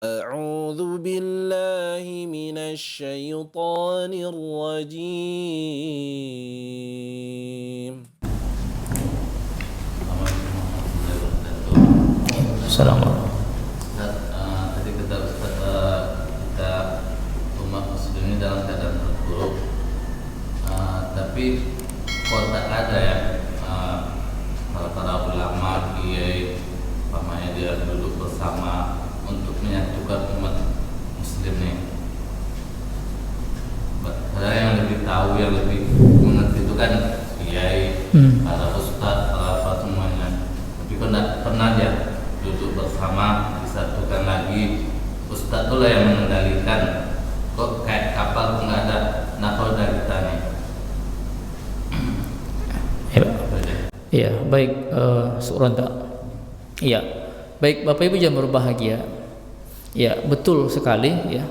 أعوذ بالله من الشيطان الرجيم. Assalamualaikum. Tadi kata Ustaz, kita umat muslim ini dalam keadaan terpuruk, tapi kok tak ada ya para ulama, kiai, pamannya dia duduk bersama untuk menyatukan umat muslim ini. Padahal yang lebih tahu, yang lebih mengerti itu kan kiai, para ustaz, para semuanya. Tapi kok tak pernah ya duduk bersama, disatukan lagi. Ustaz itulah yang mengendalikan. Kok kayak kapal tuh nggak ada nakoda kita nih. Iya, baik, Suronta. Iya, baik Bapak Ibu yang berbahagia. Ya, betul sekali ya.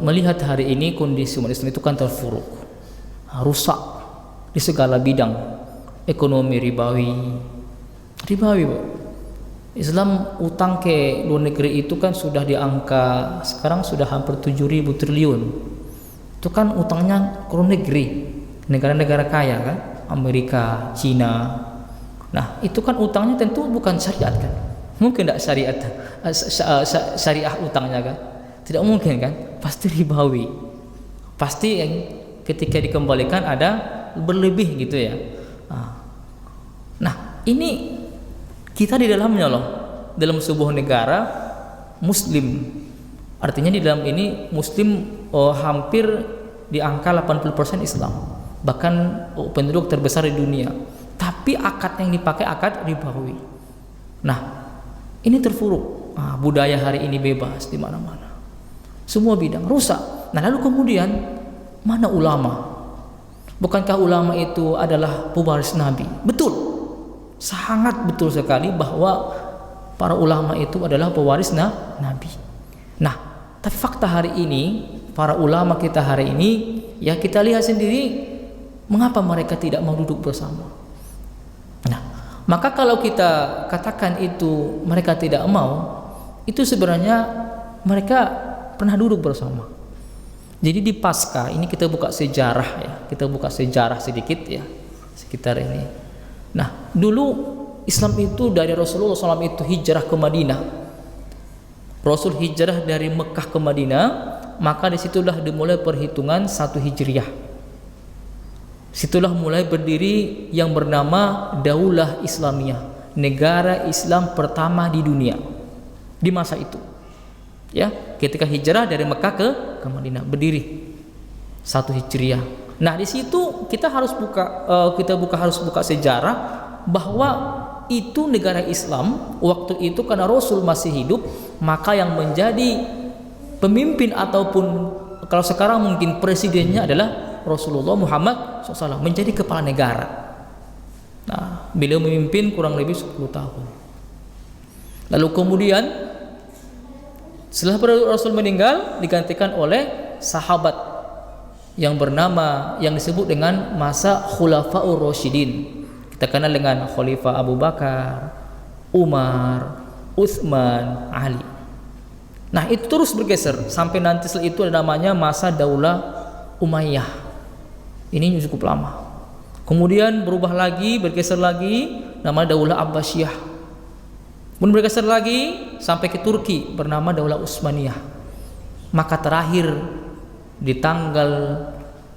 Melihat hari ini kondisi umat Islam itu kan terpuruk, rusak di segala bidang. Ekonomi ribawi, Pak. Islam utang ke luar negeri itu kan sudah di angka sekarang sudah hampir 7.000 triliun. Itu kan utangnya ke luar negeri, negara-negara kaya kan, Amerika, Cina. Nah, itu kan utangnya tentu bukan syariat kan? Mungkin tidak syariah utangnya kan? Tidak mungkin kan? Pasti ribawi. Pasti yang ketika dikembalikan ada berlebih gitu ya. Nah, ini kita di dalamnya loh, dalam sebuah negara muslim. Artinya di dalam ini muslim hampir di angka 80% Islam. Bahkan penduduk terbesar di dunia. Tapi akad yang dipakai akad ribawi. Nah, ini terpuruk. Budaya hari ini bebas di mana-mana. Semua bidang rusak. Nah, lalu kemudian mana ulama? Bukankah ulama itu adalah pewaris Nabi? Betul. Sangat betul sekali bahwa para ulama itu adalah pewaris Nabi. Nah, tapi fakta hari ini, para ulama kita hari ini, ya kita lihat sendiri, mengapa mereka tidak mau duduk bersama. Nah, maka kalau kita katakan itu mereka tidak mau, itu sebenarnya mereka pernah duduk bersama. Jadi di Paskah ini kita buka sejarah ya, kita buka sejarah sedikit ya sekitar ini. Nah, dulu Islam itu dari Rasulullah SAW itu hijrah ke Madinah. Rasul hijrah dari Mekah ke Madinah, maka disitulah dimulai perhitungan 1 Hijriah. Situlah mulai berdiri yang bernama Daulah Islamiyah, negara Islam pertama di dunia di masa itu. Ya, ketika hijrah dari Mekah ke Madinah berdiri 1 Hijriah. Nah, di situ kita harus buka sejarah bahwa itu negara Islam waktu itu karena Rasul masih hidup, maka yang menjadi pemimpin ataupun kalau sekarang mungkin presidennya adalah Rasulullah Muhammad SAW, menjadi kepala negara. Nah, beliau memimpin kurang lebih 10 tahun. Lalu kemudian setelah Rasul meninggal digantikan oleh sahabat yang disebut dengan masa Khulafaur Rasyidin. Kita kenal dengan Khalifah Abu Bakar, Umar, Utsman, Ali. Nah, itu terus bergeser sampai nanti setelah itu ada namanya masa Daulah Umayyah. Ini cukup lama. Kemudian berubah lagi, bergeser lagi nama Daulah Abbasiyah. Kemudian bergeser lagi sampai ke Turki bernama Daulah Utsmaniyah. Maka terakhir di tanggal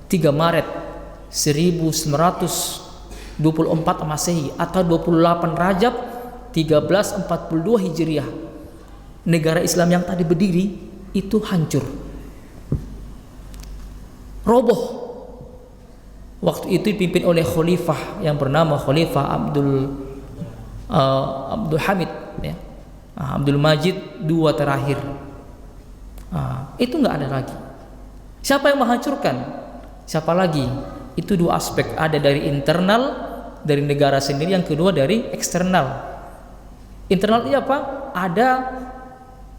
3 Maret 1924 Masehi atau 28 Rajab 1342 Hijriah, negara Islam yang tadi berdiri itu hancur, roboh. Waktu itu dipimpin oleh khalifah yang bernama Khalifah Abdul Hamid ya. Abdul Majid II terakhir. Itu nggak ada lagi. Siapa yang menghancurkan? Siapa lagi? Itu 2 aspek, ada dari internal dari negara sendiri, yang kedua dari eksternal. Internal itu apa? Ada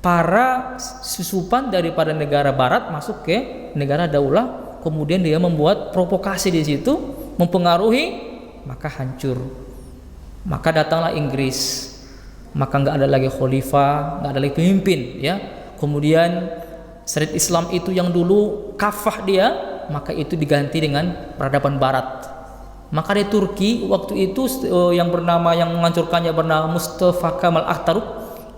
para susupan daripada negara barat masuk ke negara daulah, kemudian dia membuat provokasi di situ, mempengaruhi, maka hancur. Maka datanglah Inggris, maka nggak ada lagi khalifah, nggak ada lagi pemimpin, ya. Kemudian syariat Islam itu yang dulu kafah dia, maka itu diganti dengan peradaban Barat. Maka di Turki waktu itu yang menghancurkannya bernama Mustafa Kemal Atatürk.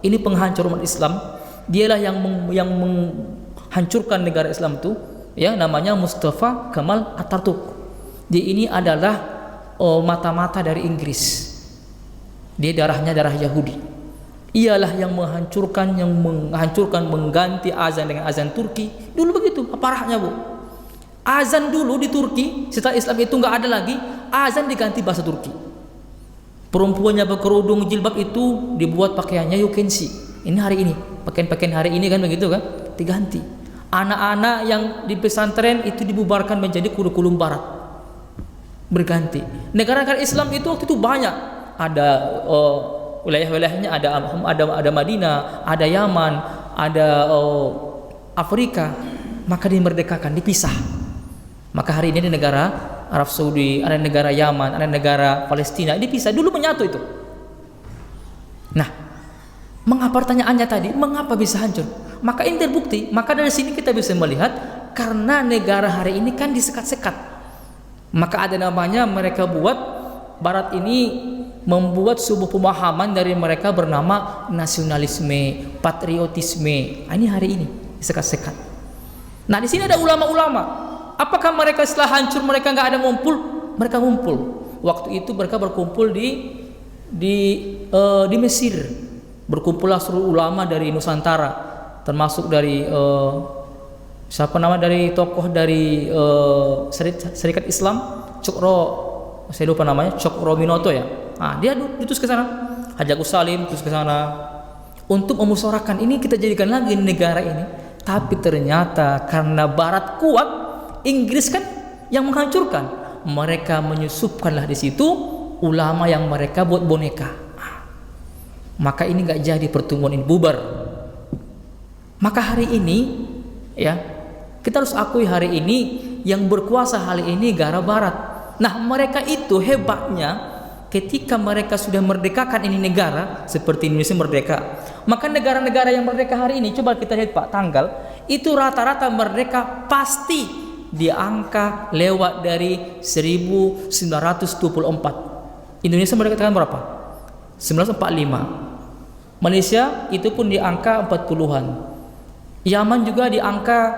Ini penghancur umat Islam. Dialah yang menghancurkan negara Islam itu, ya, namanya Mustafa Kemal Atatürk. Dia ini adalah mata-mata dari Inggris. Dia darahnya darah Yahudi. Ialah yang menghancurkan mengganti azan dengan azan Turki. Dulu begitu, parahnya, Bu. Azan dulu di Turki setelah Islam itu nggak ada lagi, azan diganti bahasa Turki. Perempuannya berkerudung jilbab itu dibuat pakaiannya you can see. Ini hari ini, pakaian hari ini kan begitu kan, diganti. Anak-anak yang di pesantren itu dibubarkan menjadi kurikulum Barat, berganti. Negara-negara Islam itu waktu itu banyak, ada wilayah-wilayahnya, ada Madinah, ada Yaman, ada Afrika, maka dimerdekakan, dipisah. Maka hari ini ada negara Arab Saudi, ada negara Yaman, ada negara Palestina, dipisah. Dulu menyatu itu. Nah, mengapa pertanyaannya tadi, mengapa bisa hancur? Maka ini terbukti. Maka dari sini kita bisa melihat, karena negara hari ini kan disekat-sekat. Maka ada namanya mereka buat, Barat ini membuat sebuah pemahaman dari mereka bernama nasionalisme, patriotisme. Ini hari ini disekat-sekat. Nah, di sini ada ulama-ulama. Apakah mereka setelah hancur mereka nggak ada ngumpul? Mereka ngumpul. Waktu itu mereka berkumpul di Mesir. Berkumpullah seluruh ulama dari Nusantara, termasuk dari dari tokoh dari Serikat Islam, saya lupa namanya, Cokro Minoto ya. Nah, dia diutus ke sana. Haji Agus Salim diutus ke sana untuk memusyawarahkan ini kita jadikan lagi negara ini. Tapi ternyata karena Barat kuat, Inggris kan yang menghancurkan, mereka menyusupkanlah di situ ulama yang mereka buat boneka. Maka ini nggak jadi, pertemuan ini bubar. Maka hari ini, ya, kita harus akui hari ini yang berkuasa hari ini negara Barat. Nah, mereka itu hebatnya ketika mereka sudah merdekakan ini negara seperti Indonesia merdeka. Maka negara-negara yang merdeka hari ini, coba kita lihat Pak tanggal, itu rata-rata merdeka pasti di angka lewat dari 1924. Indonesia merdeka tahun berapa? 1945. Malaysia itu pun di angka 40-an. Yaman juga di angka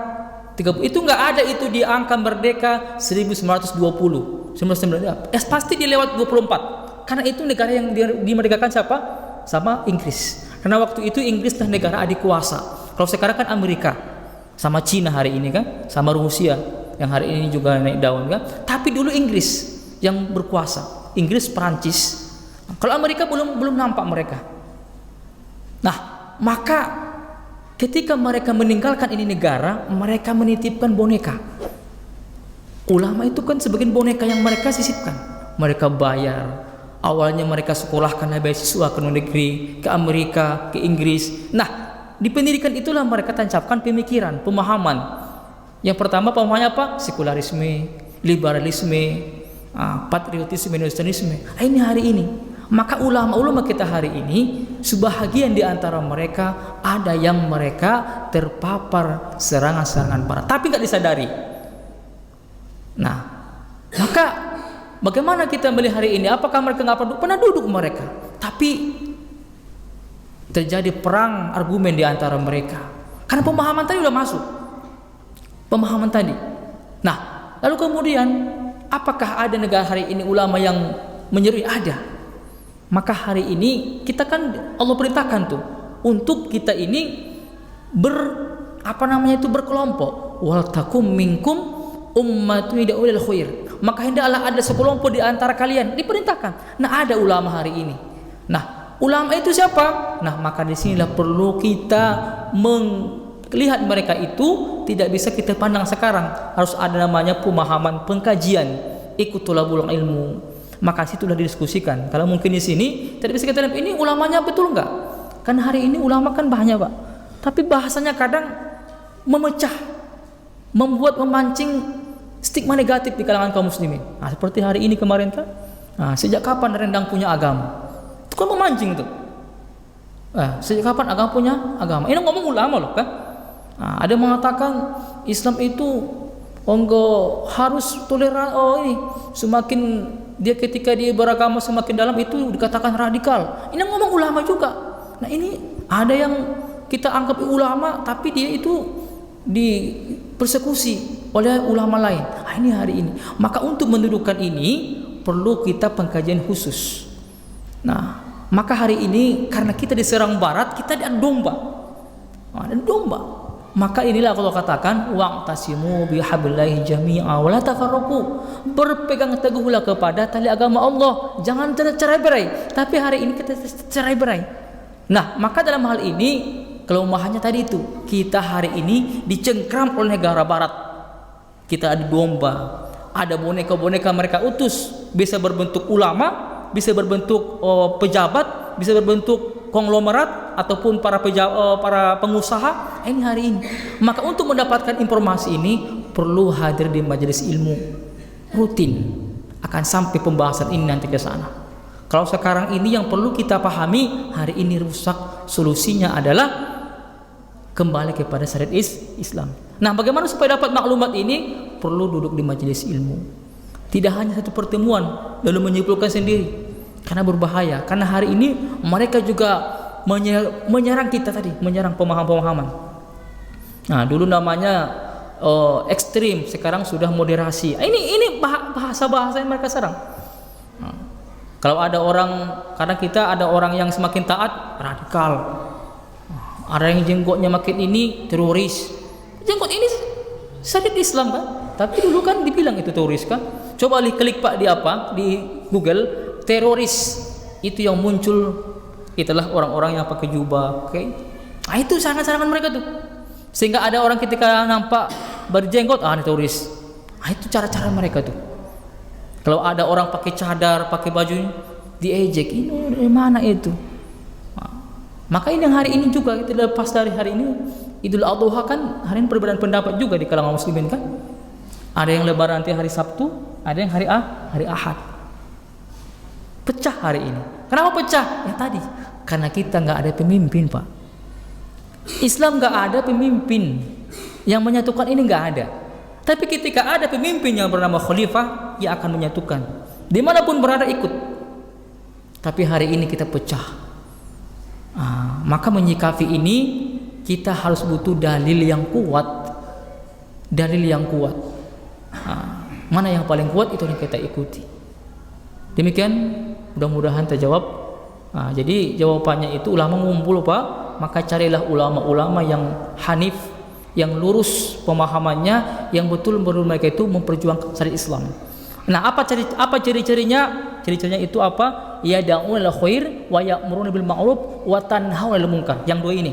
30. Itu nggak ada itu di angka merdeka 1920. 1990. Pasti di lewat 24. Karena itu negara yang dimerdekakan siapa? Sama Inggris. Karena waktu itu Inggris adalah negara adik kuasa. Kalau sekarang kan Amerika sama Cina hari ini kan, sama Rusia yang hari ini juga naik daun kan. Tapi dulu Inggris yang berkuasa. Inggris, Perancis. Kalau Amerika belum nampak mereka. Nah, maka ketika mereka meninggalkan ini negara, mereka menitipkan boneka. Ulama itu kan sebagian boneka yang mereka sisipkan. Mereka bayar. Awalnya mereka sekolahkan beasiswa ke luar negeri, ke Amerika, ke Inggris. Nah, di pendidikan itulah mereka tancapkan pemikiran, pemahaman. Yang pertama pemahamannya apa? Sekularisme, liberalisme, patriotisme, nasionalisme. Ini hari ini. Maka ulama-ulama kita hari ini, sebahagian di antara mereka ada yang mereka terpapar serangan-serangan Barat, tapi nggak disadari. Nah, maka bagaimana kita melihat hari ini? Apakah mereka nggak pernah duduk mereka? Tapi terjadi perang argumen di antara mereka karena pemahaman tadi udah masuk. Pemahaman tadi. Nah, lalu kemudian apakah ada negara hari ini ulama yang menyeru? Ada. Maka hari ini kita kan Allah perintahkan tuh untuk kita ini berkelompok. Wal takum minkum ummatun yad'u ilal khair. Maka hendaklah ada sekelompok di antara kalian, diperintahkan. Nah, ada ulama hari ini. Nah, ulama itu siapa? Nah, maka disinilah perlu kita melihat mereka itu tidak bisa kita pandang sekarang. Harus ada namanya pemahaman, pengkajian, ikut thalabul ilmu. Maka situlah didiskusikan. Kalau mungkin di sini tidak bisa kita lihat ini ulamanya betul enggak? Kan hari ini ulama kan banyak, Pak. Tapi bahasanya kadang memecah, memancing stigma negatif di kalangan kaum muslimin. Nah, seperti hari ini kemarin kan. Nah, sejak kapan rendang punya agama? Itu kan memancing tuh. Sejak kapan agama punya agama? Ini ngomong ulama loh kan. Ada yang mengatakan Islam itu enggak harus toleran. Ini semakin dia ketika dia beragama semakin dalam itu dikatakan radikal. Ini ngomong ulama juga. Nah ini ada yang kita anggap ulama tapi dia itu dipersekusi oleh ulama lain. Ini hari ini. Maka untuk mendudukkan ini perlu kita pengkajian khusus. Nah, maka hari ini karena kita diserang barat, kita ada domba. Ada domba. Maka inilah kalau katakan wa'tasimu bihablillahi jami'a wa la tafarraqu. Berpegang teguhlah kepada tali agama Allah, jangan cerai-berai. Tapi hari ini kita cerai-berai. Nah, maka dalam hal ini kelemahannya tadi itu, kita hari ini dicengkram oleh negara barat. Kita ada domba, ada boneka-boneka mereka utus, bisa berbentuk ulama, bisa berbentuk pejabat, bisa berbentuk konglomerat ataupun para pengusaha. Ini hari ini. Maka untuk mendapatkan informasi ini perlu hadir di majelis ilmu rutin. Akan sampai pembahasan ini nanti ke sana. Kalau sekarang ini yang perlu kita pahami, hari ini rusak, solusinya adalah kembali kepada syariat Islam. Nah, bagaimana supaya dapat maklumat ini? Perlu duduk di majelis ilmu. Tidak hanya satu pertemuan lalu menyimpulkan sendiri, karena berbahaya. Karena hari ini mereka juga menyerang kita tadi, menyerang pemahaman-pemahaman. Nah, dulu namanya ekstrim, sekarang sudah moderasi. Ini bahasa-bahasa yang mereka serang. Kalau ada orang, karena kita ada orang yang semakin taat, radikal. Ada yang jenggotnya makin ini, teroris. Jenggot ini syariat Islam kan? Tapi dulu kan dibilang itu teroris kan? Coba klik Pak di Google, teroris. Itu yang muncul itulah orang-orang yang pakai jubah, oke? Nah, itu serangan-serangan mereka tuh. Sehingga ada orang ketika nampak berjenggot, ini teroris. Nah, itu cara-cara mereka tuh. Kalau ada orang pakai cadar, pakai baju, diejek. Ini dari mana itu? Maka ini yang hari ini juga kita lepas dari hari ini Idul Adha kan hari ini perbedaan pendapat juga di kalangan muslimin kan. Ada yang lebaran nanti hari Sabtu, ada yang hari Ahad. Pecah hari ini. Kenapa pecah? Ya tadi karena kita nggak ada pemimpin, Pak. Islam nggak ada pemimpin yang menyatukan ini, nggak ada. Tapi ketika ada pemimpin yang bernama khalifah, ia akan menyatukan. Dimanapun berada ikut. Tapi hari ini kita pecah. Maka menyikapi ini kita harus butuh dalil yang kuat. Dalil yang kuat. Mana yang paling kuat itu yang kita ikuti. Demikian, mudah-mudahan terjawab. Jadi jawabannya itu ulama ngumpul, Pak. Maka carilah ulama-ulama yang hanif, yang lurus pemahamannya, yang betul mereka itu memperjuangkan syariat Islam. Nah, apa ciri-cirinya? Ciri-cirinya itu apa? Ya da'una ila khair wa ya'muruna bil ma'ruf wa tanhauna 'anil munkar. Yang dua ini.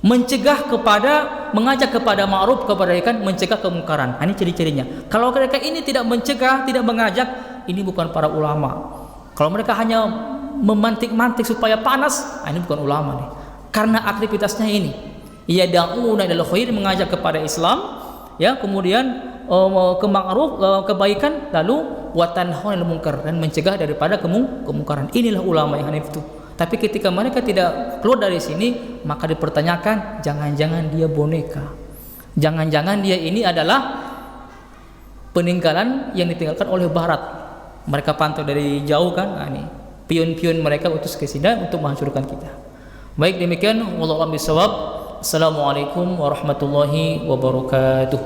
Mengajak kepada ma'ruf, kebaikan, mencegah kemungkaran. Ini ciri-cirinya. Kalau mereka ini tidak mencegah, tidak mengajak, ini bukan para ulama. Kalau mereka hanya memantik-mantik supaya panas, ini bukan ulama nih. Karena aktivitasnya ini. Ya da'una ila khair, mengajak kepada Islam, ya, kemudian ke ma'ruf, kebaikan, lalu wa tanhauna 'anil munkar, dan mencegah daripada kemungkaran. Inilah ulama yang hanif itu. Tapi ketika mereka tidak keluar dari sini, maka dipertanyakan, jangan-jangan dia boneka, jangan-jangan dia ini adalah peninggalan yang ditinggalkan oleh Barat. Mereka pantau dari jauh kan, ini pion-pion mereka utus ke sini untuk menghancurkan kita. Baik, demikian wallahu a'lam bishawab. Assalamualaikum warahmatullahi wabarakatuh.